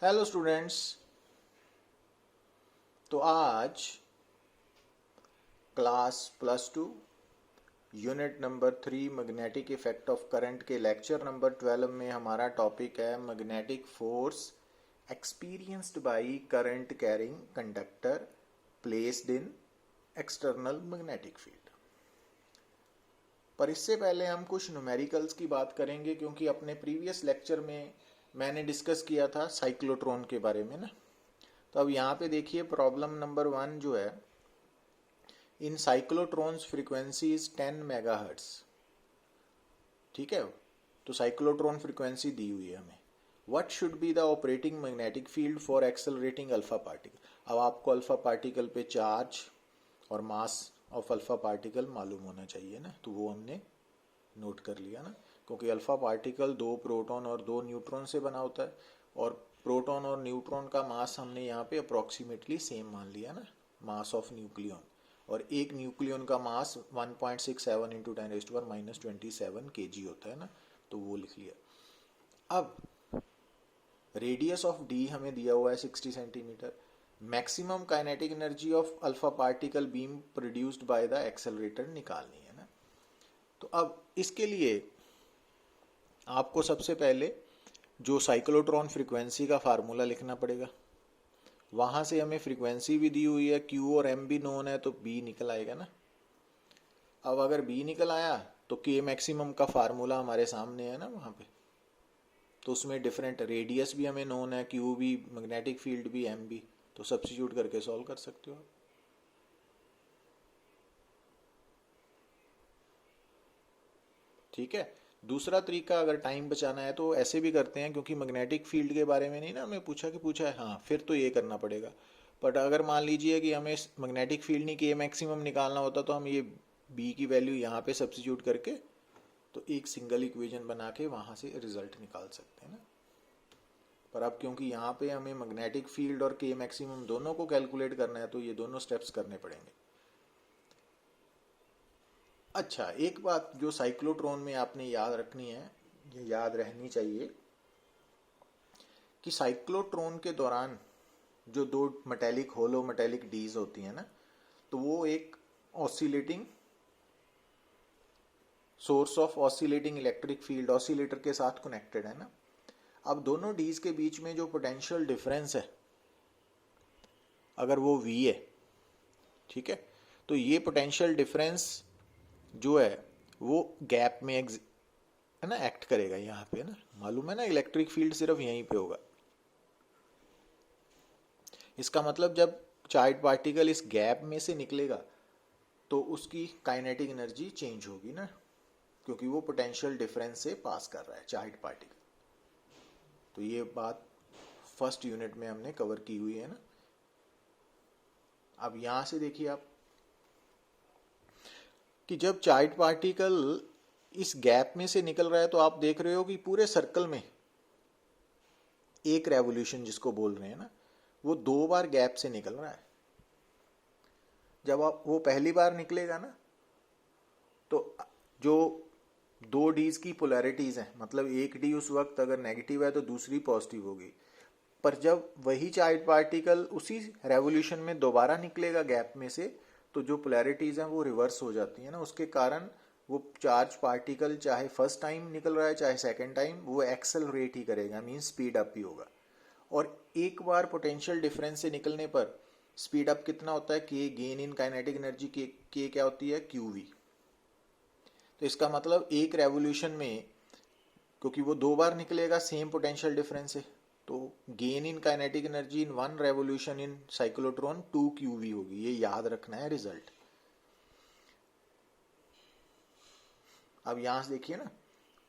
Hello students. तो आज class +2 unit number 3 magnetic effect of current के लेक्चर नंबर 12 में हमारा टॉपिक है magnetic force experienced by current carrying conductor placed in external magnetic field. पर इससे पहले हम कुछ न्यूमेरिकल्स की बात करेंगे, क्योंकि अपने प्रीवियस लेक्चर में मैंने डिस्कस किया था साइक्लोट्रॉन के बारे में ना। तो अब यहाँ पे देखिए प्रॉब्लम नंबर 1 जो है, इन साइक्लोट्रॉन्स फ्रीक्वेंसी इज 10 मेगाहर्ट्ज। ठीक है, तो साइक्लोट्रॉन फ्रीक्वेंसी दी हुई है हमें। What should be the operating magnetic field for accelerating alpha particle. अब आपको अल्फा पार्टिकल पे चार्ज और मास ऑफ अल्फा पार्टिकल मालूम होना चाहिए ना, तो वो हमने नोट कर लिया ना, क्योंकि अल्फा पार्टिकल 2 प्रोटॉन और 2 न्यूट्रॉन से बना होता है, और प्रोटॉन और न्यूट्रॉन का मास हमने यहाँ पे अप्रोक्सीमेटली सेम मान लिया ना, मास ऑफ न्यूक्लियन। और एक न्यूक्लियन का मास 1.67 इंटू 10⁻⁻27 kg होता है ना, तो वो लिख लिया। अब रेडियस ऑफ डी हमें दिया हुआ है 60 centimetre. Maximum kinetic energy of alpha particle beam produced by the accelerator निकालनी है ना। तो अब इसके लिए आपको सबसे पहले जो साइक्लोट्रॉन फ्रीक्वेंसी का फार्मूला लिखना पड़ेगा। वहां से हमें फ्रीक्वेंसी भी दी हुई है, क्यू और एम भी नोन है, तो बी निकल आएगा ना। अब अगर बी निकल आया तो के मैक्सिमम का फार्मूला हमारे सामने है ना वहां पे, तो उसमें डिफरेंट रेडियस भी हमें नोन है, क्यू भी, मैग्नेटिक फील्ड भी, एम भी, तो सब्स्टिट्यूट करके सॉल्व कर सकते हो आप। ठीक है। दूसरा तरीका, अगर टाइम बचाना है तो ऐसे भी करते हैं, क्योंकि मैग्नेटिक फील्ड के बारे में नहीं ना हमें पूछा है, हाँ फिर तो ये करना पड़ेगा। बट अगर मान लीजिए कि हमें मैग्नेटिक फील्ड नहीं के मैक्सिमम निकालना होता, तो हम ये बी की वैल्यू यहाँ पे सब्स्टिट्यूट करके तो एक सिंगल इक्वेशन बना के वहाँ से रिजल्ट निकाल सकते हैं ना। पर अब क्योंकि यहाँ पे हमें मैग्नेटिक फील्ड और के मैक्सिमम दोनों को कैलकुलेट करना है, तो ये दोनों स्टेप्स करने पड़ेंगे। अच्छा, एक बात जो साइक्लोट्रॉन में आपने याद रखनी है, ये याद रहनी चाहिए कि साइक्लोट्रॉन के दौरान जो दो मेटेलिक होलो मेटेलिक डीज होती हैं ना, तो वो एक oscillating source of oscillating electric field oscillator के साथ कनेक्टेड है ना। अब दोनों डीज के बीच में जो पोटेंशियल डिफरेंस है, अगर वो V है, ठीक है, तो ये पोटेंशियल डिफरेंस जो है वो गैप में है ना एक्ट करेगा यहाँ पे ना। मालूम है ना, इलेक्ट्रिक फील्ड सिर्फ यहीं पे होगा। इसका मतलब जब चार्ज पार्टिकल इस गैप में से निकलेगा तो उसकी काइनेटिक एनर्जी चेंज होगी ना, क्योंकि वो पोटेंशियल डिफरेंस से पास कर रहा है चार्ज पार्टिकल। तो ये बात फर्स्ट यूनिट में हमने कवर की हुई है ना। अब यहां से देखिए आप कि जब चार्ज पार्टिकल इस गैप में से निकल रहा है, तो आप देख रहे हो कि पूरे सर्कल में एक रेवोल्यूशन जिसको बोल रहे हैं ना, वो 2 बार गैप से निकल रहा है। जब आप वो पहली बार निकलेगा ना, तो जो 2 डीज की पोलैरिटीज हैं, मतलब एक डी उस वक्त अगर नेगेटिव है तो दूसरी पॉजिटिव होगी। पर जब वही चार्ज पार्टिकल उसी रेवोल्यूशन में दोबारा निकलेगा गैप में से, तो जो पोलैरिटीज हैं वो रिवर्स हो जाती है ना। उसके कारण वो चार्ज पार्टिकल चाहे फर्स्ट टाइम निकल रहा है चाहे सेकेंड टाइम, वो एक्सेलरेट ही करेगा, मीन स्पीड अप ही होगा। और एक बार पोटेंशियल डिफरेंस से निकलने पर स्पीड अप कितना होता है, के गेन इन काइनेटिक एनर्जी, के क्या होती है, QV। तो इसका मतलब एक रेवोल्यूशन में, क्योंकि वो 2 बार निकलेगा सेम पोटेंशियल डिफरेंस से, तो gain in kinetic energy in 1 revolution in cyclotron 2QV होगी। ये याद रखना है रिजल्ट। अब यहां से देखिए ना,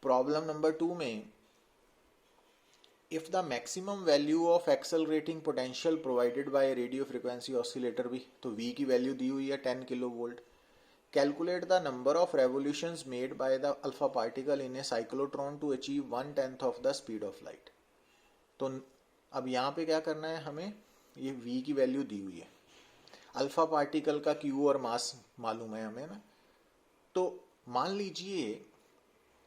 प्रॉब्लम नंबर 2 में if the maximum value of accelerating potential provided by radio frequency oscillator भी, तो V की वैल्यू दी हुई है 10 kilo volt. Calculate the number of revolutions made by the alpha particle in a cyclotron to achieve 1/10 of the speed of light. तो अब यहाँ पे क्या करना है हमें, ये V की वैल्यू दी हुई है, अल्फा पार्टिकल का Q और मास मालूम है हमें ना। तो मान लीजिए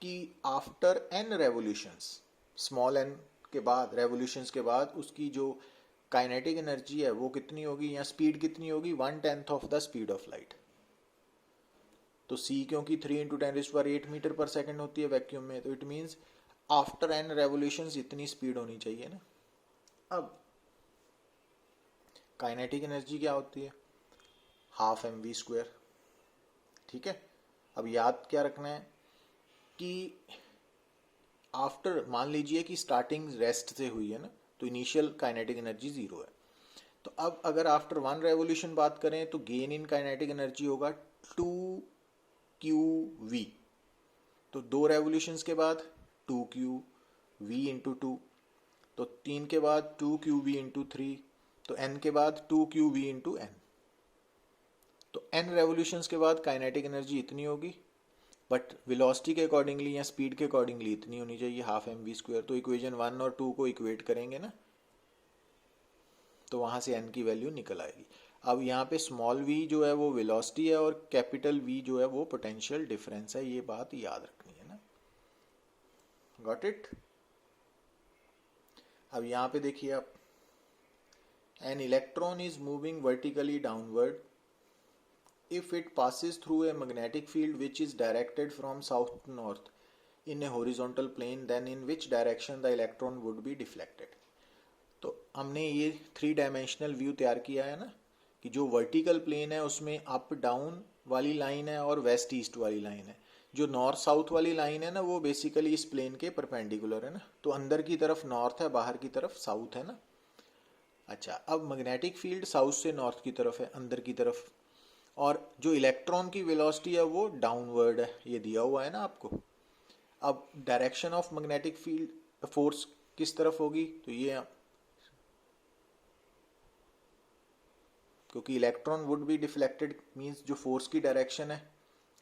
कि after n revolutions, small n के बाद, रेवोल्यूशंस के बाद उसकी जो काइनेटिक एनर्जी है वो कितनी होगी या स्पीड कितनी होगी, 1/10 of the speed of light. तो c क्योंकि 3 × 10⁸ मीटर पर सेकेंड होती है वैक्यूम में, तो it means after n revolutions इतनी स्पीड होनी चाहिए ना। अब काइनेटिक एनर्जी क्या होती है, 12 mv²। ठीक है, अब याद क्या रखना है कि आफ्टर, मान लीजिए कि स्टार्टिंग रेस्ट से हुई है ना, तो इनिशियल काइनेटिक एनर्जी 0 है। तो अब अगर आफ्टर 1 रेवोल्यूशन बात करें तो गेन इन काइनेटिक एनर्जी होगा 2qv। तो 2 रेवोल्यूशंस के बाद 2qv इंटू 2, तो 3 के बाद 2qv इंटू 3, तो n के बाद 2qv इंटू n। तो n रेवोल्यूशंस के बाद काइनेटिक एनर्जी इतनी होगी, बट वेलोसिटी के अकॉर्डिंगली या स्पीड के अकॉर्डिंगली इतनी होनी चाहिए, 12 mv²। तो इक्वेशन 1 और 2 को इक्वेट करेंगे ना, तो वहां से n की वैल्यू निकल आएगी। अब यहाँ पे स्मॉल v जो है वो वेलोसिटी है और कैपिटल V जो है वो पोटेंशियल डिफरेंस है, ये बात याद रखनी है ना। Got it. अब यहाँ पे देखिए आप, an electron is moving vertically downward if it passes through a magnetic field which is directed from south to north in a horizontal plane, then in which direction the electron would be deflected। तो हमने ये 3 dimensional view तैयार किया है ना, कि जो vertical plane है उसमें अप डाउन वाली लाइन है और वेस्ट ईस्ट वाली लाइन है। जो नॉर्थ साउथ वाली लाइन है ना वो बेसिकली इस प्लेन के परपेंडिकुलर है ना, तो अंदर की तरफ नॉर्थ है, बाहर की तरफ साउथ है ना। अच्छा, अब मैग्नेटिक फील्ड साउथ से नॉर्थ की तरफ है, अंदर की तरफ, और जो इलेक्ट्रॉन की वेलोसिटी है वो डाउनवर्ड है, ये दिया हुआ है ना आपको। अब direction of magnetic field force किस तरफ होगी, तो ये, क्योंकि electron would be deflected means जो फोर्स की डायरेक्शन है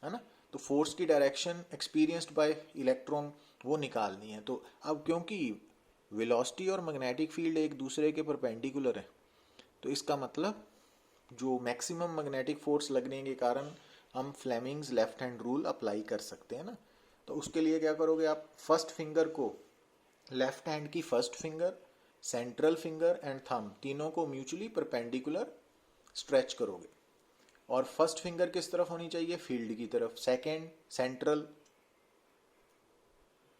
ना, तो फोर्स की डायरेक्शन एक्सपीरियंस्ड बाय इलेक्ट्रॉन वो निकालनी है। तो अब क्योंकि वेलोसिटी और मैग्नेटिक फील्ड एक दूसरे के परपेंडिकुलर है, तो इसका मतलब जो मैक्सिमम मैग्नेटिक फोर्स लगने के कारण हम Fleming's left hand rule apply कर सकते हैं ना। तो उसके लिए क्या करोगे आप, फर्स्ट फिंगर को, लेफ्ट हैंड की first finger, central finger and thumb तीनों को म्यूचुअली परपेंडिकुलर स्ट्रेच करोगे, और फर्स्ट फिंगर किस तरफ होनी चाहिए, फील्ड की तरफ, second central,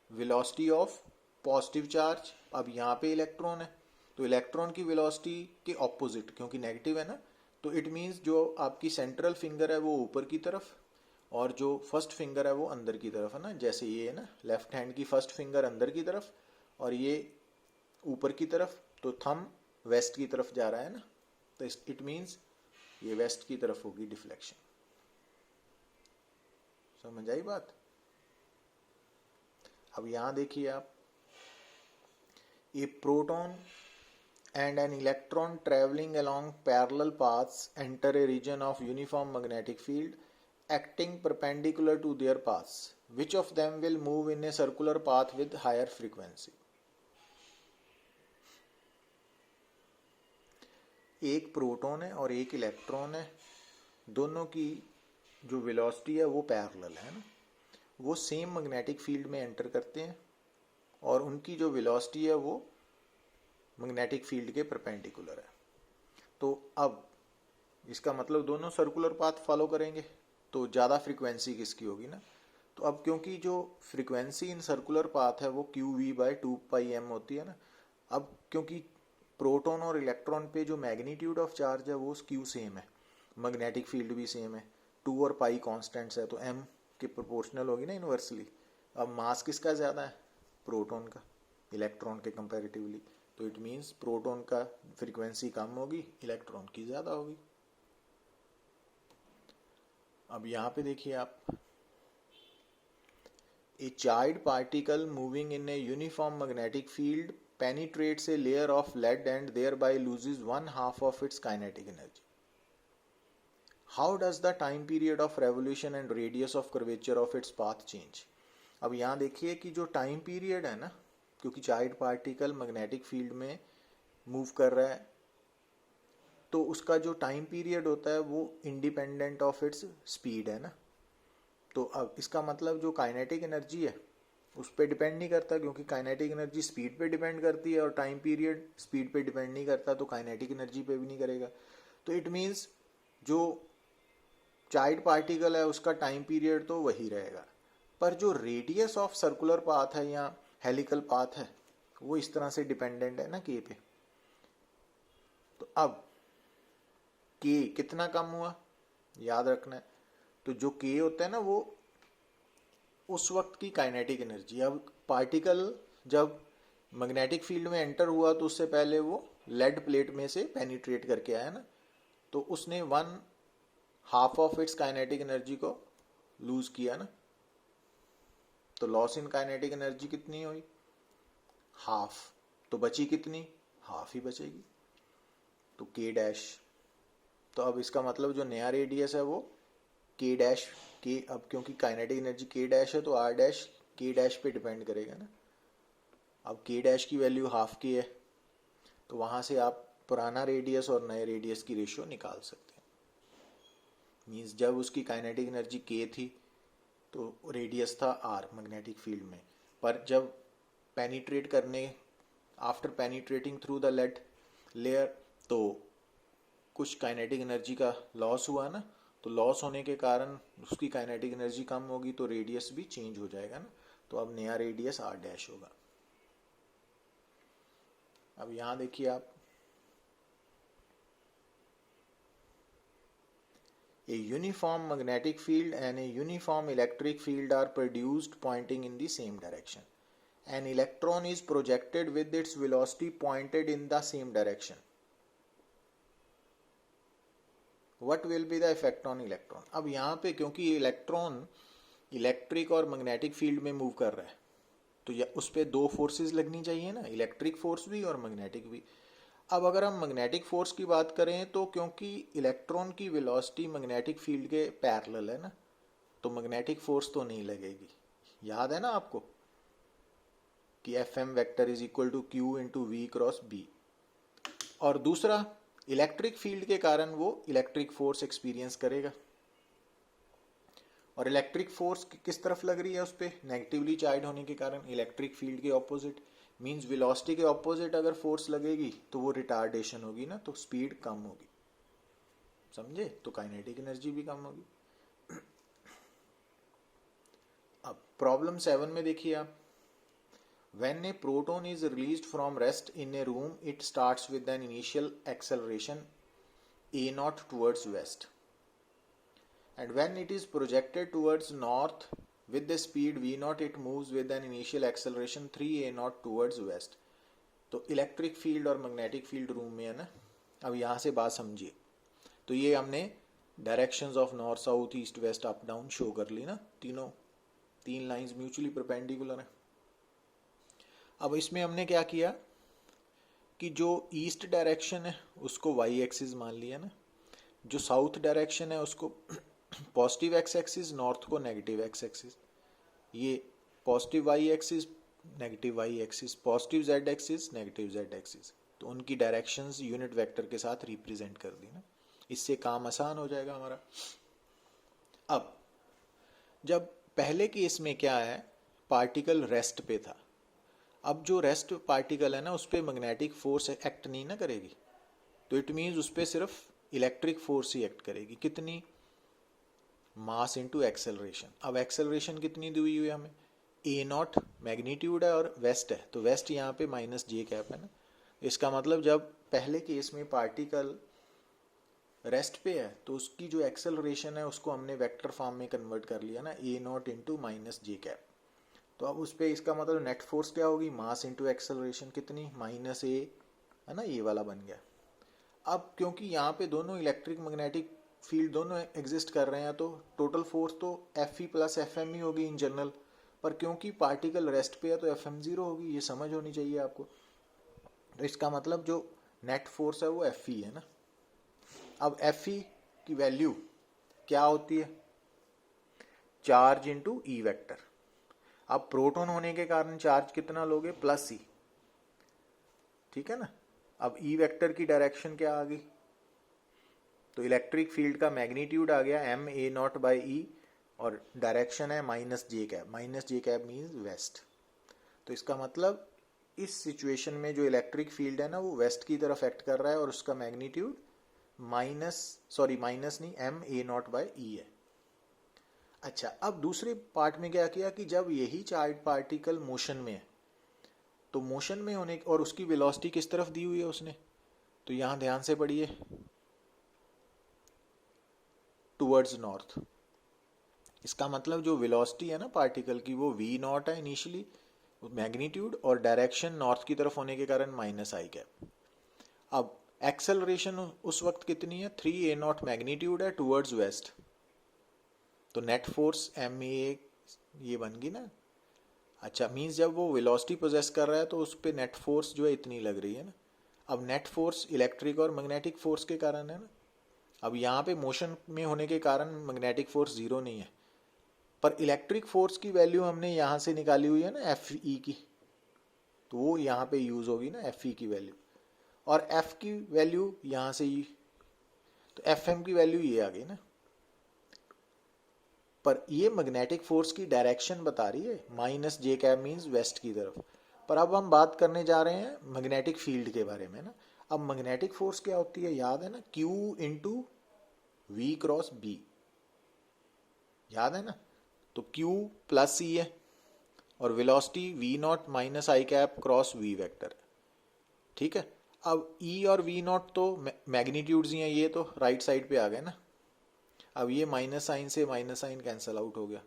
velocity of positive charge. अब यहाँ पे इलेक्ट्रॉन है तो इलेक्ट्रॉन की वेलोसिटी के ऑपोजिट, क्योंकि नेगेटिव है ना, तो इट मीन्स जो आपकी सेंट्रल फिंगर है वो ऊपर की तरफ और जो फर्स्ट फिंगर है वो अंदर की तरफ है ना। जैसे ये है ना, लेफ्ट हैंड की फर्स्ट फिंगर अंदर की तरफ और ये ऊपर की तरफ, तो थंब वेस्ट की तरफ जा रहा है ना, तो इट मीन्स ये वेस्ट की तरफ होगी डिफ्लेक्शन। समझ आई बात। अब यहां देखिए आप, ए proton and an electron traveling along parallel paths enter a region of uniform magnetic field acting perpendicular to their paths. Which of them will move in a circular path with higher frequency? एक proton है और एक electron है, दोनों की जो velocity है वो पैरेलल है ना, वो सेम मैग्नेटिक फील्ड में एंटर करते हैं और उनकी जो वेलोसिटी है वो मैग्नेटिक फील्ड के परपेंडिकुलर है। तो अब इसका मतलब दोनों सर्कुलर पाथ फॉलो करेंगे, तो ज़्यादा फ्रीक्वेंसी किसकी होगी ना। तो अब क्योंकि जो फ्रीक्वेंसी इन सर्कुलर पाथ है वो qv/2πm होती है ना, अब क्योंकि प्रोटॉन और इलेक्ट्रॉन पे जो मैग्नीट्यूड ऑफ चार्ज है वो q सेम है, मैग्नेटिक फील्ड भी सेम है, 2 और पाई कॉन्स्टेंट्स है, तो m के प्रोपोर्शनल होगी ना इनवर्सली। अब मास किसका ज़्यादा है, प्रोटॉन का इलेक्ट्रॉन के कंपैरेटिवली, तो इट मीन्स प्रोटॉन का फ्रीक्वेंसी कम होगी, इलेक्ट्रॉन की ज़्यादा होगी। अब यहाँ पे देखिए आप, ए charge particle moving in a uniform magnetic field penetrates a layer of lead and thereby loses 1/2 of its kinetic energy. How does the time period of revolution and radius of curvature of its path change? अब यहाँ देखिए कि जो time period है ना, क्योंकि charge particle magnetic field में move कर रहा है, तो उसका जो टाइम पीरियड होता है वो इंडिपेंडेंट ऑफ इट्स स्पीड है ना। तो अब इसका मतलब जो काइनेटिक एनर्जी है उस पर डिपेंड नहीं करता, क्योंकि काइनेटिक एनर्जी स्पीड पे डिपेंड करती है और टाइम पीरियड स्पीड पे डिपेंड नहीं करता, तो काइनेटिक एनर्जी पे भी नहीं करेगा। तो इट मीन्स जो चाइल्ड पार्टिकल है उसका टाइम पीरियड तो वही रहेगा, पर जो रेडियस ऑफ सर्कुलर पाथ है या हेलिकल पाथ है वो इस तरह से डिपेंडेंट है ना के पे। तो अब के कितना कम हुआ याद रखना है। तो जो के होता है ना वो उस वक्त की काइनेटिक एनर्जी। अब पार्टिकल जब मैग्नेटिक फील्ड में एंटर हुआ तो उससे पहले वो लेड प्लेट में से पेनिट्रेट करके आया ना, तो उसने 1/2 ऑफ इट्स काइनेटिक एनर्जी को लूज किया ना। तो लॉस इन काइनेटिक एनर्जी कितनी हुई? हाफ। तो बची कितनी? हाफ ही बचेगी, तो के डैश। तो अब इसका मतलब जो नया रेडियस है वो के डैश के, अब क्योंकि काइनेटिक एनर्जी के डैश है तो आर डैश के डैश पे डिपेंड करेगा ना। अब के डैश की वैल्यू हाफ की है, तो वहां से आप पुराना रेडियस और नए रेडियस की रेशियो निकाल सकते हैं। मीन्स जब उसकी काइनेटिक एनर्जी के थी तो रेडियस था आर मैग्नेटिक फील्ड में, पर जब पेनिट्रेट करने after penetrating through the lead layer तो कुछ काइनेटिक एनर्जी का लॉस हुआ ना, तो लॉस होने के कारण उसकी काइनेटिक एनर्जी कम होगी तो रेडियस भी चेंज हो जाएगा ना। तो अब नया रेडियस आर डैश होगा। अब यहां देखिए आप, A uniform magnetic field and a uniform electric field are produced pointing in the same direction. An electron is projected with its velocity pointed in the same direction. What will be the effect on electron? अब यहाँ पे क्योंकि electron electric और magnetic field में move कर रहा है तो उस पर दो फोर्सेस लगनी चाहिए ना, इलेक्ट्रिक फोर्स भी और मैग्नेटिक भी। अब अगर हम मैग्नेटिक फोर्स की बात करें तो क्योंकि इलेक्ट्रॉन की वेलोसिटी मैग्नेटिक फील्ड के पैरेलल है ना, तो मैग्नेटिक फोर्स तो नहीं लगेगी। याद है ना आपको कि F M vector is equal to Q into V cross B. और दूसरा, इलेक्ट्रिक फील्ड के कारण वो इलेक्ट्रिक फोर्स एक्सपीरियंस करेगा, और इलेक्ट्रिक फोर्स किस तरफ लग रही है उस पर? नेगेटिवली चार्ज होने के कारण इलेक्ट्रिक फील्ड के ऑपोजिट। मींस वेलोसिटी के ऑपोजिट अगर फोर्स लगेगी तो वो रिटार्डेशन होगी ना, तो स्पीड कम होगी, समझे? तो काइनेटिक एनर्जी भी कम होगी। अब प्रॉब्लम 7 में देखिए आप, When a proton is released from rest in a room, it starts with an initial acceleration a0 towards west, and when it is projected towards north with the speed v0, it moves with an initial acceleration 3a0 towards west. तो electric field और magnetic field room में है ना। अब यहाँ से बात समझिए, तो ये हमने directions of north south east west up down show कर ली ना, तीन लाइंस म्यूचुअली परपेंडिकुलर है। अब इसमें हमने क्या किया कि जो ईस्ट डायरेक्शन है उसको वाई एक्सिस मान लिया ना, जो साउथ डायरेक्शन है उसको पॉजिटिव एक्स एक्सिस, नॉर्थ को नेगेटिव एक्स एक्सिस। ये positive Y axis, negative Y axis, positive Z axis, negative Z axis, तो उनकी डायरेक्शंस यूनिट वेक्टर के साथ रिप्रेजेंट कर दी ना। इससे काम आसान हो जाएगा हमारा। अब जब पहले केस में क्या है, पार्टिकल रेस्ट पे था। अब जो रेस्ट पार्टिकल है ना उस पर मैग्नेटिक फोर्स एक्ट नहीं ना करेगी, तो इट मीन्स उस पर सिर्फ इलेक्ट्रिक फोर्स ही एक्ट करेगी। कितनी? Mass into acceleration. अब एक्सेलरेशन कितनी दी हुई है हमें? a0 मैग्नीट्यूड है और वेस्ट है, तो वेस्ट यहाँ पे माइनस जे कैप है ना। इसका मतलब जब पहले केस में पार्टिकल रेस्ट पे है तो उसकी जो एक्सेलरेशन है उसको हमने वेक्टर फॉर्म में कन्वर्ट कर लिया ना, a0 इंटू माइनस जे कैप। तो अब उस पर इसका मतलब नेट फोर्स क्या होगी? मास इंटू एक्सेलरेशन कितनी? माइनस ए, है ना, ये वाला बन गया। अब क्योंकि यहाँ पे दोनों इलेक्ट्रिक मैग्नेटिक फील्ड दोनों एग्जिस्ट कर रहे हैं तो टोटल फोर्स तो F E plus F M ही होगी इन जनरल, पर क्योंकि पार्टिकल रेस्ट पे है तो एफ एम जीरो होगी, ये समझ होनी चाहिए आपको। तो इसका मतलब जो नेट फोर्स है वो एफ ई है ना। अब एफ ई की वैल्यू क्या होती है? Charge into E vector. अब प्रोटॉन होने के कारण चार्ज कितना लोगे? प्लस ई, ठीक है ना। अब ई वेक्टर की डायरेक्शन क्या आ गई? तो इलेक्ट्रिक फील्ड का मैग्नीट्यूड आ गया m a0 बाई ई, और डायरेक्शन है माइनस जे कैप। माइनस जे कैप मीन्स वेस्ट। तो इसका मतलब इस सिचुएशन में जो इलेक्ट्रिक फील्ड है ना वो वेस्ट की तरफ एक्ट कर रहा है और उसका मैग्नीट्यूड माइनस नहीं m a0/e है। अच्छा, अब दूसरे पार्ट में क्या किया कि जब यही चार्ज पार्टिकल मोशन में है तो मोशन में होने और उसकी वेलोसिटी किस तरफ दी हुई है उसने, तो यहां ध्यान से पढ़िए, टुवर्ड्स नॉर्थ। इसका मतलब जो वेलोसिटी है ना पार्टिकल की वो v0 है इनिशियली मैग्नीट्यूड, और डायरेक्शन नॉर्थ की तरफ होने के कारण -i कैप। अब एक्सेलरेशन उस वक्त कितनी है, 3a0 मैग्नीट्यूड है टुवर्ड्स वेस्ट, तो नेट फोर्स ma ये बन गई ना। अच्छा, मीन्स जब वो वेलोसिटी पोजेस कर रहा है तो उस पर नेट फोर्स जो है इतनी लग रही है ना। अब नेट फोर्स इलेक्ट्रिक और मैग्नेटिक फोर्स के कारण है ना। अब यहाँ पे मोशन में होने के कारण मैग्नेटिक फोर्स जीरो नहीं है, पर इलेक्ट्रिक फोर्स की वैल्यू हमने यहाँ से निकाली हुई है ना एफ ई की, तो वो यहाँ पे यूज होगी ना एफ ई की वैल्यू, और एफ की वैल्यू यहाँ से ही, तो एफ एम की वैल्यू ये आ गई ना। पर ये मैग्नेटिक फोर्स की डायरेक्शन बता रही है, -j कैप मीन्स वेस्ट की तरफ। पर अब हम बात करने जा रहे हैं मैग्नेटिक फील्ड के बारे में ना। अब मैग्नेटिक फोर्स क्या होती है, याद है ना, Q into V cross B, याद है ना। तो Q प्लस ई है और velocity v0 -i cap cross v vector, ठीक है। अब E और v0 तो मैग्नीट्यूड्स ही हैं, ये तो राइट साइड पे आ गए ना। अब ये माइनस साइन से माइनस साइन कैंसल आउट हो गया।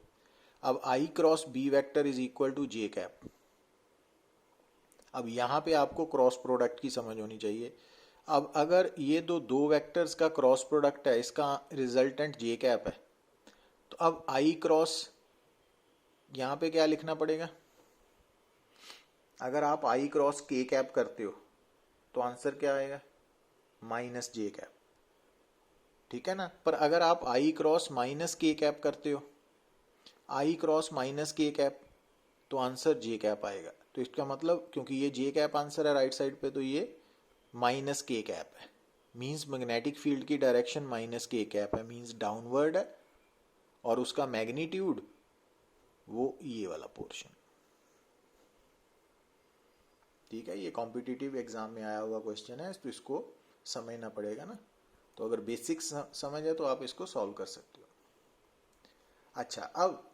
अब I cross B vector is equal to j cap. अब यहाँ पे आपको क्रॉस प्रोडक्ट की समझ होनी चाहिए। अब अगर ये दो वेक्टर्स का क्रॉस प्रोडक्ट है, इसका रिजल्टेंट j कैप है, तो अब I क्रॉस यहाँ पे क्या लिखना पड़ेगा, अगर आप I क्रॉस k कैप करते हो तो आंसर क्या आएगा, -j कैप, ठीक है ना। पर अगर आप I क्रॉस -k कैप करते हो, I क्रॉस -k कैप, तो आंसर j कैप आएगा। तो इसका मतलब क्योंकि ये j कैप आंसर है राइट साइड पे, तो ये -k कैप है, मींस मैग्नेटिक फील्ड की डायरेक्शन -k कैप है, मींस डाउनवर्ड है, और उसका मैग्नीट्यूड वो ये वाला पोर्शन, ठीक है। ये कॉम्पिटिटिव एग्जाम में आया हुआ क्वेश्चन है, तो इसको समझना पड़ेगा ना। तो अगर बेसिक समझ है तो आप इसको सॉल्व कर सकते हो। अच्छा, अब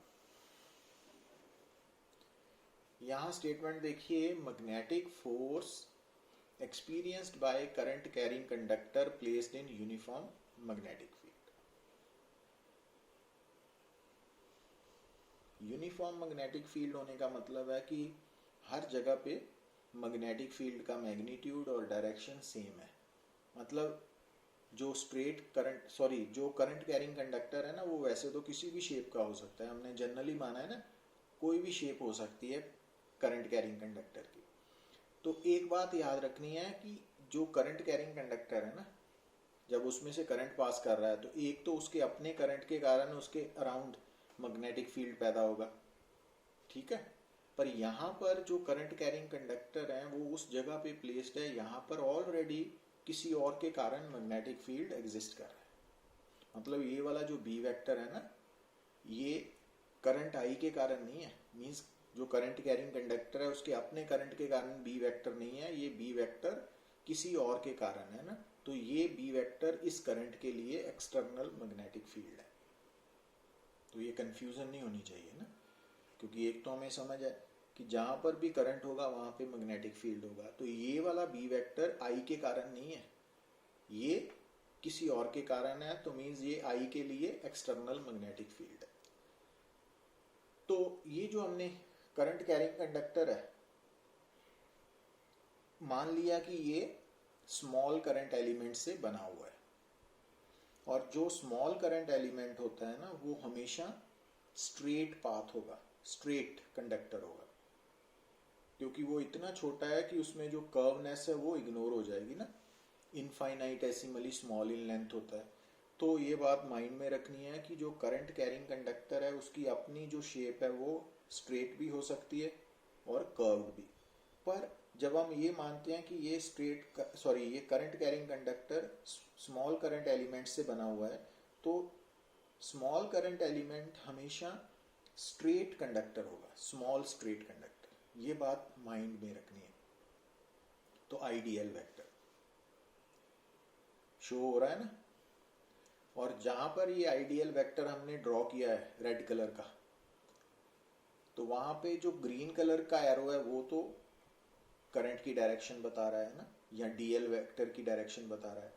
यहां स्टेटमेंट देखिए, magnetic force experienced by current carrying conductor placed in uniform magnetic field. Uniform magnetic field होने का मतलब है कि हर जगह पे मैग्नेटिक फील्ड का मैग्नीट्यूड और डायरेक्शन सेम है। मतलब जो जो करंट कैरिंग कंडक्टर है ना, वो वैसे तो किसी भी शेप का हो सकता है, हमने जनरली माना है ना, कोई भी शेप हो सकती है करंट कैरिंग कंडक्टर की। तो एक बात याद रखनी है कि जो करंट कैरिंग कंडक्टर है ना, जब उसमें से करंट पास कर रहा है तो एक तो उसके अपने करंट के कारण उसके अराउंड मैग्नेटिक फील्ड पैदा होगा, ठीक है। पर यहाँ पर जो करंट कैरिंग कंडक्टर है वो उस जगह पे प्लेस्ड है, यहाँ पर ऑलरेडी किसी और के कारण मैग्नेटिक फील्ड एग्जिस्ट कर रहा है। मतलब ये वाला जो बी वेक्टर है ना, ये करंट आई के कारण नहीं है, मींस जो करंट कैरिंग कंडक्टर है उसके अपने करंट के कारण बी वेक्टर नहीं है, ये बी वेक्टर किसी और के कारण है ना। तो ये बी वेक्टर इस करंट के लिए एक्सटर्नल मैग्नेटिक फील्ड है। तो ये कंफ्यूजन नहीं होनी चाहिए ना, क्योंकि एक तो हमें समझ है कि जहां पर भी करंट होगा वहां पे मैग्नेटिक फील्ड होगा। तो ये वाला बी वेक्टर आई के कारण नहीं है, ये किसी और के कारण है, तो मीन्स ये आई के लिए एक्सटर्नल मैग्नेटिक फील्ड है। तो ये जो हमने करंट कैरिंग कंडक्टर है, मान लिया कि ये स्मॉल करंट एलिमेंट से बना हुआ है, और जो स्मॉल करंट एलिमेंट होता है ना वो हमेशा स्ट्रेट पाथ होगा, स्ट्रेट कंडक्टर होगा, क्योंकि वो इतना छोटा है कि उसमें जो कर्वनेस है वो इग्नोर हो जाएगी ना, इनफाइनाइटेसिमली स्मॉल इन लेंथ होता है। तो ये बात माइंड में रखनी है कि जो करंट कैरिंग कंडक्टर है उसकी अपनी जो शेप है वो स्ट्रेट भी हो सकती है और कर्व्ड भी। पर जब हम ये मानते हैं कि ये current carrying conductor small current element से बना हुआ है, तो स्मॉल करंट एलिमेंट हमेशा स्ट्रेट कंडक्टर होगा, स्मॉल स्ट्रेट कंडक्टर, ये बात माइंड में रखनी है। तो आइडियल वेक्टर शो हो रहा है ना, और जहां पर ये आइडियल वेक्टर हमने ड्रॉ किया है रेड कलर का, तो वहां पे जो ग्रीन कलर का एरो है वो तो करंट की डायरेक्शन बता रहा है ना, या डीएल वेक्टर की डायरेक्शन बता रहा है।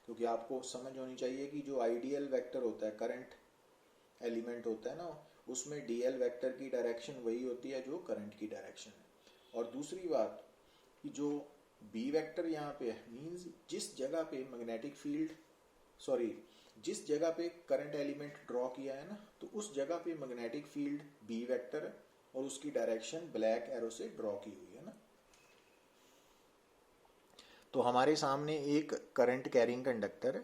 क्योंकि आपको समझ होनी चाहिए कि जो आइडियल वेक्टर होता है, करंट एलिमेंट होता है ना, उसमें डीएल वेक्टर की डायरेक्शन वही होती है जो करंट की डायरेक्शन है। और दूसरी बात कि जो बी वेक्टर यहाँ पे है, मीन्स जिस जगह पे मैग्नेटिक फील्ड, सॉरी, जिस जगह पे करंट एलिमेंट ड्रॉ किया है ना, तो उस जगह पे मैग्नेटिक फील्ड बी वेक्टर है और उसकी डायरेक्शन ब्लैक एरो से ड्रॉ की हुई है ना। तो हमारे सामने एक करंट कैरिंग कंडक्टर है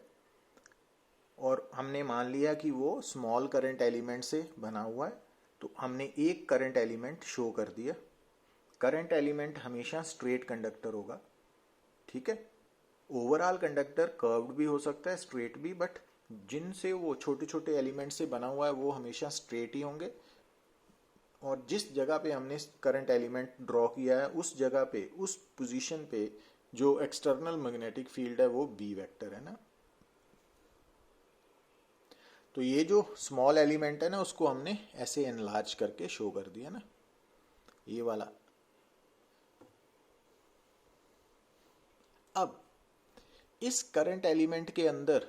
और हमने मान लिया कि वो स्मॉल करंट एलिमेंट से बना हुआ है, तो हमने एक करंट एलिमेंट शो कर दिया। करंट एलिमेंट हमेशा स्ट्रेट कंडक्टर होगा, ठीक है। ओवरऑल कंडक्टर कर्व्ड भी हो सकता है, स्ट्रेट भी, बट जिनसे वो छोटे छोटे एलिमेंट से बना हुआ है वो हमेशा स्ट्रेट ही होंगे। और जिस जगह पे हमने करंट एलिमेंट ड्रॉ किया है उस जगह पे, उस पोजीशन पे जो एक्सटर्नल मैग्नेटिक फील्ड है वो बी वेक्टर है ना। तो ये जो स्मॉल एलिमेंट है ना उसको हमने ऐसे एनलार्ज करके शो कर दिया ना, ये वाला। अब इस करंट एलिमेंट के अंदर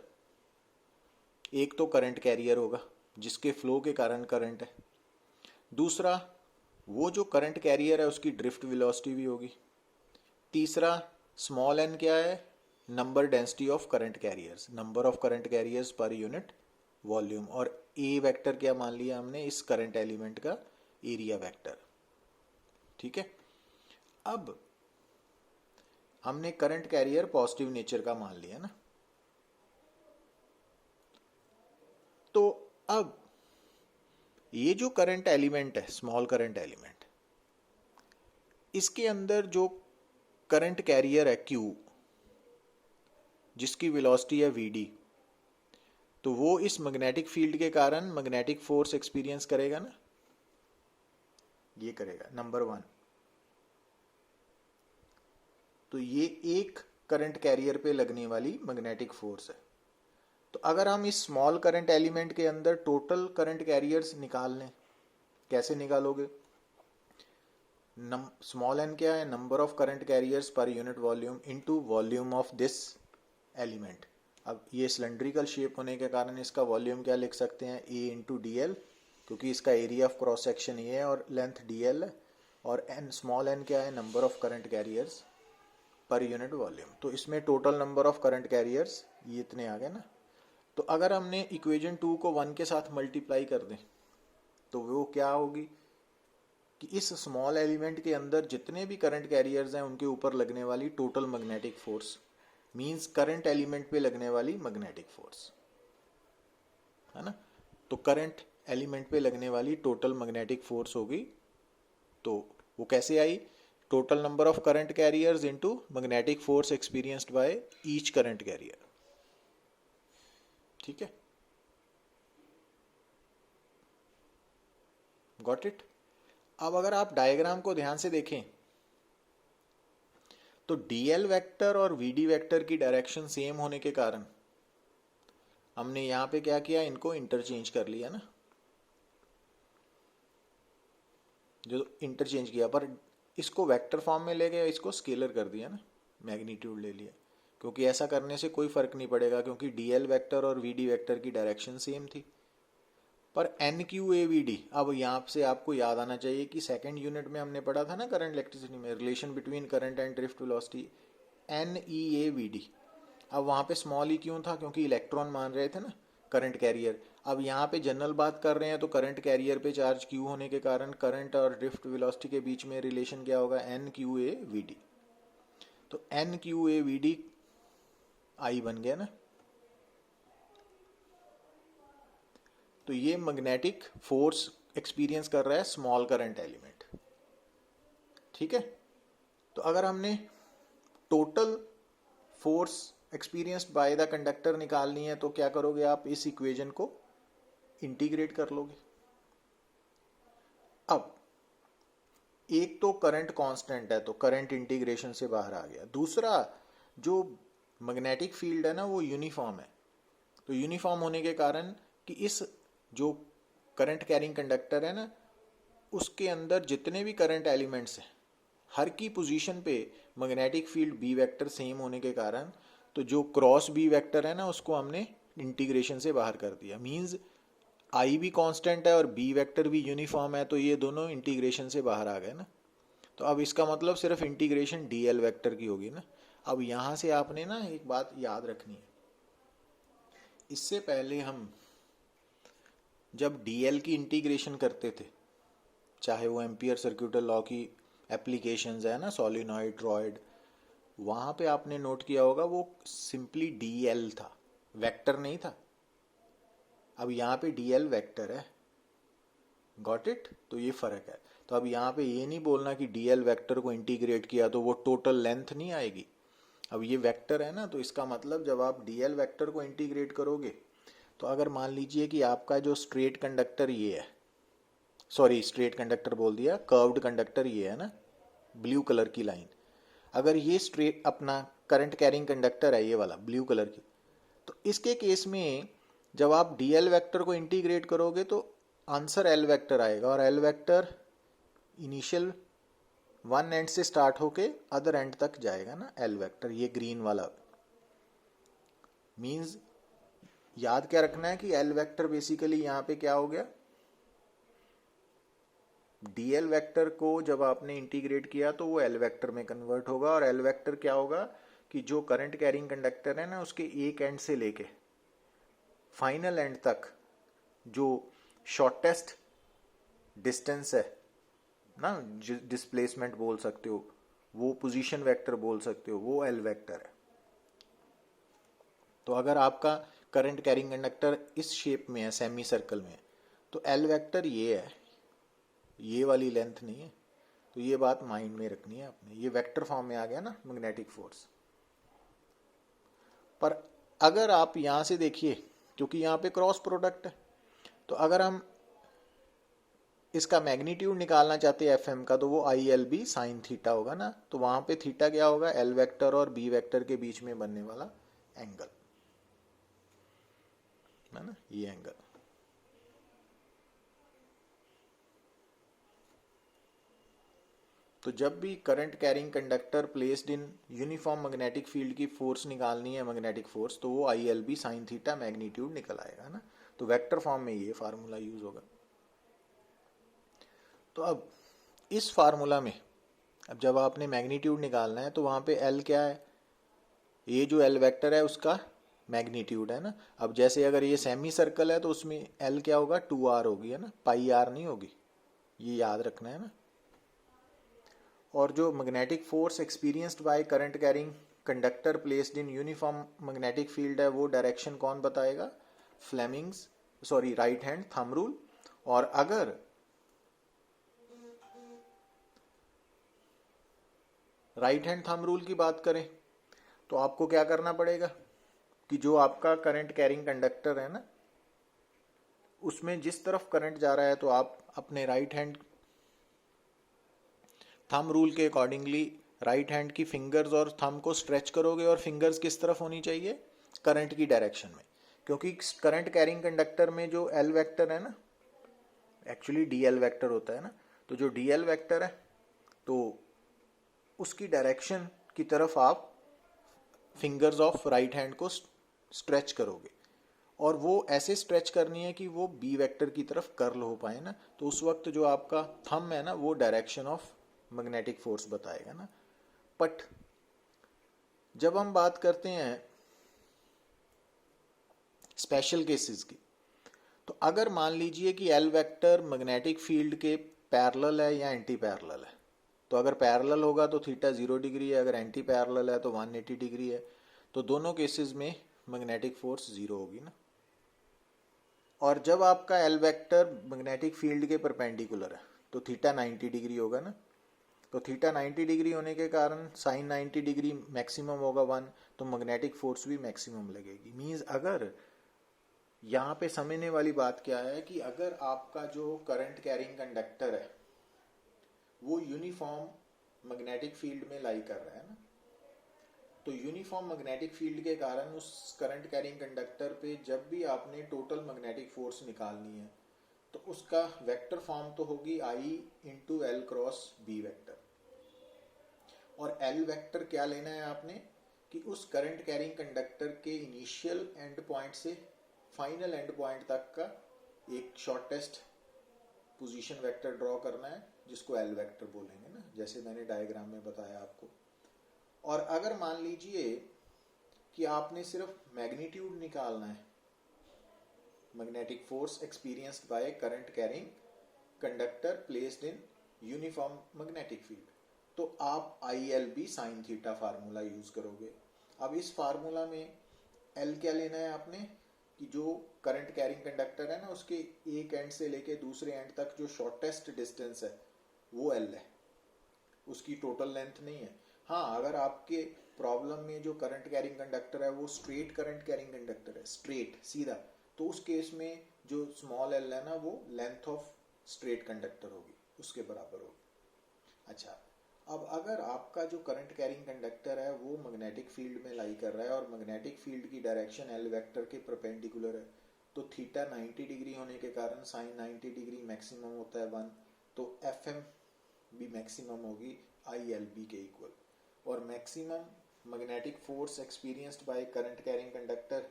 एक तो करंट कैरियर होगा जिसके फ्लो के कारण करंट है, दूसरा वो जो करंट कैरियर है उसकी ड्रिफ्ट वेलोसिटी भी होगी, तीसरा स्मॉल एन क्या है, number density of current carriers, number of current carriers per unit volume, और ए वेक्टर क्या मान लिया हमने इस करंट एलिमेंट का, एरिया वेक्टर, ठीक है। अब हमने करंट कैरियर पॉजिटिव नेचर का मान लिया ना, तो अब ये जो करंट एलिमेंट है, स्मॉल करंट एलिमेंट, इसके अंदर जो करंट कैरियर है Q, जिसकी वेलोसिटी है Vd, तो वो इस मैग्नेटिक फील्ड के कारण मैग्नेटिक फोर्स एक्सपीरियंस करेगा ना, ये करेगा नंबर 1। तो ये एक करंट कैरियर पे लगने वाली मैग्नेटिक फोर्स है। तो अगर हम इस स्मॉल करंट एलिमेंट के अंदर टोटल करंट कैरियर्स निकाल लें, कैसे निकालोगे, स्मॉल एन क्या है, number of current carriers per unit volume into volume of this element. अब ये सिलेंड्रिकल शेप होने के कारण इसका वॉल्यूम क्या लिख सकते हैं, ए इंटू डी एल, क्योंकि इसका एरिया ऑफ क्रॉस सेक्शन ये है और लेंथ डी एल है, और एन, स्मॉल एन क्या है, number of current carriers per unit volume. तो इसमें total number of current carriers ये इतने आ गए ना। तो अगर हमने इक्वेशन 2 को 1 के साथ मल्टीप्लाई कर दें तो वो क्या होगी कि इस स्मॉल एलिमेंट के अंदर जितने भी करंट कैरियर्स हैं उनके ऊपर लगने वाली total magnetic force, means current element पे लगने वाली मैग्नेटिक फोर्स, है ना। तो करंट एलिमेंट पे लगने वाली टोटल मैग्नेटिक फोर्स होगी, तो वो कैसे आई, total number of current carriers into magnetic force experienced by each current carrier, ठीक है, गॉट इट। अब अगर आप डायग्राम को ध्यान से देखें तो डीएल वेक्टर और वीडी वेक्टर की डायरेक्शन सेम होने के कारण हमने यहां पे क्या किया, इनको इंटरचेंज कर लिया ना, जो इंटरचेंज किया, पर इसको वेक्टर फॉर्म में ले गए, इसको स्केलर कर दिया ना, मैग्नीट्यूड ले लिया, क्योंकि ऐसा करने से कोई फर्क नहीं पड़ेगा क्योंकि डीएल वेक्टर और वीडी वेक्टर की डायरेक्शन सेम थी। पर N Q A V D, अब यहाँ से आपको याद आना चाहिए कि सेकंड यूनिट में हमने पढ़ा था ना करंट इलेक्ट्रिसिटी में, relation between current and drift velocity, N E A V D. अब वहाँ पे स्मॉल ई क्यों था, क्योंकि इलेक्ट्रॉन मान रहे थे ना करंट कैरियर। अब यहाँ पे जनरल बात कर रहे हैं तो करंट कैरियर पे चार्ज क्यू होने के कारण करंट और ड्रिफ्ट वेलोसिटी के बीच में रिलेशन क्या होगा, N Q A V D. तो N Q A V D I बन गया ना। तो ये मैग्नेटिक फोर्स एक्सपीरियंस कर रहा है स्मॉल करंट एलिमेंट, ठीक है। तो अगर हमने total force experienced by the conductor निकालनी है तो क्या करोगे, आप इस इक्वेशन को इंटीग्रेट कर लोगे। अब एक तो करंट कांस्टेंट है तो करंट इंटीग्रेशन से बाहर आ गया, दूसरा जो मैग्नेटिक फील्ड है ना वो यूनिफॉर्म है। तो यूनिफॉर्म होने के कारण कि इस जो करंट कैरिंग कंडक्टर है ना उसके अंदर जितने भी करंट एलिमेंट्स हैं हर की पोजीशन पे magnetic field B vector same होने के कारण तो जो क्रॉस बी वेक्टर है ना उसको हमने इंटीग्रेशन से बाहर कर दिया। मींस आई भी कांस्टेंट है और बी वेक्टर भी यूनिफॉर्म है, तो ये दोनों इंटीग्रेशन से बाहर आ गए ना। तो अब इसका मतलब सिर्फ इंटीग्रेशन डीएल वेक्टर की होगी ना। अब यहाँ से आपने ना एक बात याद रखनी है, इससे पहले हम जब डीएल की इंटीग्रेशन करते थे, चाहे वो एम्पियर सर्क्यूटल लॉ की एप्लीकेशंस है ना, सोलिनॉइड टॉरॉयड, वहाँ पे आपने नोट किया होगा वो सिंपली डीएल था, वेक्टर नहीं था। अब यहाँ पे डीएल वेक्टर है, गॉट इट। तो ये फर्क है। तो अब यहाँ पे ये नहीं बोलना कि डीएल वेक्टर को इंटीग्रेट किया तो वो टोटल लेंथ नहीं आएगी। अब ये वेक्टर है ना, तो इसका मतलब जब आप डीएल वेक्टर को इंटीग्रेट करोगे तो अगर मान लीजिए कि आपका जो स्ट्रेट कंडक्टर ये है, सॉरी स्ट्रेट कंडक्टर बोल दिया, कर्व्ड कंडक्टर ये है ना, ब्लू कलर की लाइन, अगर ये स्ट्रेट अपना करंट कैरिंग कंडक्टर है ये वाला ब्लू कलर की, तो इसके केस में जब आप डीएल वेक्टर को इंटीग्रेट करोगे तो आंसर एल वेक्टर आएगा, और L vector initial one and से स्टार्ट होके अदर एंड तक जाएगा ना एल वेक्टर, ये ग्रीन वाला। मींस याद क्या रखना है कि एल वेक्टर बेसिकली यहाँ पे क्या हो गया, डीएल वेक्टर को जब आपने इंटीग्रेट किया तो वो एल वेक्टर में कन्वर्ट होगा, और एल वेक्टर क्या होगा कि जो करंट कैरिंग कंडक्टर है ना उसके एक एंड से लेके फाइनल एंड तक जो शॉर्टेस्ट डिस्टेंस है ना, डिस्प्लेसमेंट बोल सकते हो, वो पोजीशन वेक्टर बोल सकते हो, वो एल वेक्टर है। तो अगर आपका करंट कैरिंग कंडक्टर इस शेप में है, सेमी सर्कल में, तो एल वेक्टर ये है, ये वाली लेंथ नहीं है। तो ये बात माइंड में रखनी है आपने, ये वेक्टर फॉर्म में आ गया ना मैग्नेटिक फोर्स। पर अगर आप यहां से देखिए, क्योंकि यहां पे क्रॉस प्रोडक्ट है, तो अगर हम इसका मैग्नीट्यूड निकालना चाहते हैं एफ एम का, तो वो I L B sine theta होगा ना। तो वहां पे थीटा क्या होगा, एल वेक्टर और बी वेक्टर के बीच में बनने वाला एंगल है ना, ये एंगल। तो जब भी current carrying conductor placed in uniform magnetic field की फोर्स निकालनी है, मैग्नेटिक फोर्स, तो वो I L B sine theta magnitude निकल आएगा ना। तो वेक्टर फॉर्म में ये फार्मूला यूज होगा। तो अब इस फार्मूला में अब जब आपने मैग्नीट्यूड निकालना है तो वहां पे एल क्या है, ये जो एल वेक्टर है उसका मैग्नीट्यूड है ना। अब जैसे अगर ये सेमी सर्कल है तो उसमें एल क्या होगा, 2r होगी है ना, पाई आर नहीं होगी, ये याद रखना है ना। और जो magnetic force experienced by current carrying conductor placed in uniform magnetic field है, वो डायरेक्शन कौन बताएगा, Fleming's sorry right hand thumb rule. और अगर राइट हैंड थंब रूल की बात करें तो आपको क्या करना पड़ेगा कि जो आपका करंट कैरिंग कंडक्टर है ना उसमें जिस तरफ करंट जा रहा है, तो आप अपने राइट हैंड थंब रूल के अकॉर्डिंगली राइट हैंड की फिंगर्स और थंब को स्ट्रेच करोगे, और फिंगर्स किस तरफ होनी चाहिए, करंट की डायरेक्शन में। क्योंकि करंट कैरिंग कंडक्टर में जो एल वेक्टर है ना, एक्चुअली डीएल वेक्टर होता है ना, तो जो डीएल वेक्टर है तो उसकी डायरेक्शन की तरफ आप फिंगर्स ऑफ राइट हैंड को स्ट्रेच करोगे, और वो ऐसे स्ट्रेच करनी है कि वो बी वेक्टर की तरफ कर्ल हो पाए ना। तो उस वक्त जो आपका थंब है ना वो डायरेक्शन ऑफ मैग्नेटिक फोर्स बताएगा ना। बट जब हम बात करते हैं स्पेशल केसेस की, तो अगर मान लीजिए कि एल वेक्टर मैग्नेटिक फील्ड के पैरेलल है या एंटी पैरेलल है, तो अगर पैरेलल होगा तो थीटा 0 डिग्री है, अगर एंटी पैरेलल है तो 180 डिग्री है। तो दोनों केसेस में मैग्नेटिक फोर्स 0 होगी ना। और जब आपका एल वेक्टर मैग्नेटिक फील्ड के परपेंडिकुलर है तो थीटा 90 डिग्री होगा ना। तो थीटा 90 डिग्री होने के कारण साइन 90 डिग्री मैक्सिमम होगा 1, तो मैग्नेटिक फोर्स भी मैक्सिमम लगेगी। मींस अगर यहाँ पे समझने वाली बात क्या है कि अगर आपका जो करंट कैरिंग कंडक्टर है वो यूनिफॉर्म मैग्नेटिक फील्ड में लाई कर रहा है ना। तो यूनिफॉर्म मैग्नेटिक फील्ड के कारण उस करंट कैरिंग कंडक्टर पे जब भी आपने टोटल मैग्नेटिक फोर्स निकालनी है तो उसका वेक्टर फॉर्म तो होगी I into L cross B vector. और एल वेक्टर क्या लेना है आपने कि उस करंट कैरिंग कंडक्टर के इनिशियल एंड पॉइंट से फाइनल एंड पॉइंट तक का एक शॉर्टेस्ट पोजीशन वेक्टर ड्रॉ करना है जिसको एल वेक्टर बोलेंगे ना, जैसे मैंने डायग्राम में बताया आपको। और अगर मान लीजिए कि आपने सिर्फ मैग्नीट्यूड निकालना है, magnetic force experienced by current carrying conductor placed in uniform magnetic field, तो आप ILB sine theta formula use करोगे। अब इस फार्मूला में L क्या लेना है आपने कि जो करंट कैरिंग कंडक्टर है ना उसके एक एंड से लेके दूसरे एंड तक जो शॉर्टेस्ट डिस्टेंस है वो L है, उसकी टोटल लेंथ नहीं है। हाँ, अगर आपके प्रॉब्लम में जो करंट कैरिंग कंडक्टर है वो स्ट्रेट करंट कैरिंग कंडक्टर है, स्ट्रेट सीधा, तो उस केस में जो स्मॉल l है ना वो लेंथ ऑफ स्ट्रेट कंडक्टर होगी, उसके बराबर होगी। अच्छा, अब अगर आपका जो करंट कैरिंग कंडक्टर है वो मैग्नेटिक फील्ड में लाई कर रहा है और मैग्नेटिक फील्ड की डायरेक्शन एल वेक्टर के परपेंडिकुलर है, तो थीटा 90 डिग्री होने के कारण साइन 90 डिग्री मैक्सिमम होता है 1, तो FM भी मैक्सिमम होगी ILB के इक्वल। और maximum magnetic force experienced by current carrying conductor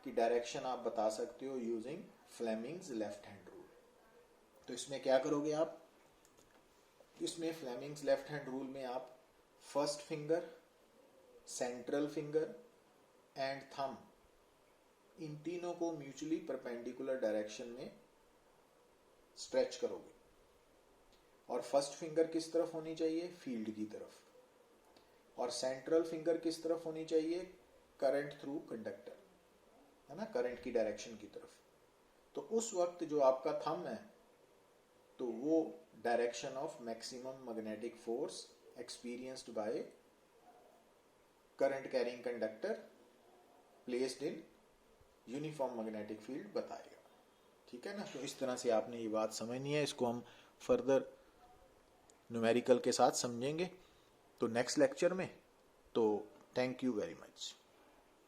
की डायरेक्शन आप बता सकते हो using Fleming's left hand rule. तो इसमें क्या करोगे आप, इसमें फ्लेमिंग्स लेफ्ट हैंड रूल में आप first finger, central finger and thumb, इन तीनों को म्यूचुअली परपेंडिकुलर डायरेक्शन में स्ट्रेच करोगे। और फर्स्ट फिंगर किस तरफ होनी चाहिए, फील्ड की तरफ, और सेंट्रल फिंगर किस तरफ होनी चाहिए, करंट थ्रू कंडक्टर, है ना, करंट की डायरेक्शन की तरफ। तो उस वक्त जो आपका थंब है तो वो direction of maximum magnetic force experienced by current carrying conductor placed in uniform magnetic field बताएगा। ठीक है ना। तो इस तरह से आपने ये बात समझनी है, इसको हम फर्दर न्यूमेरिकल के साथ समझेंगे तो नेक्स्ट लेक्चर में। तो थैंक यू वेरी मच।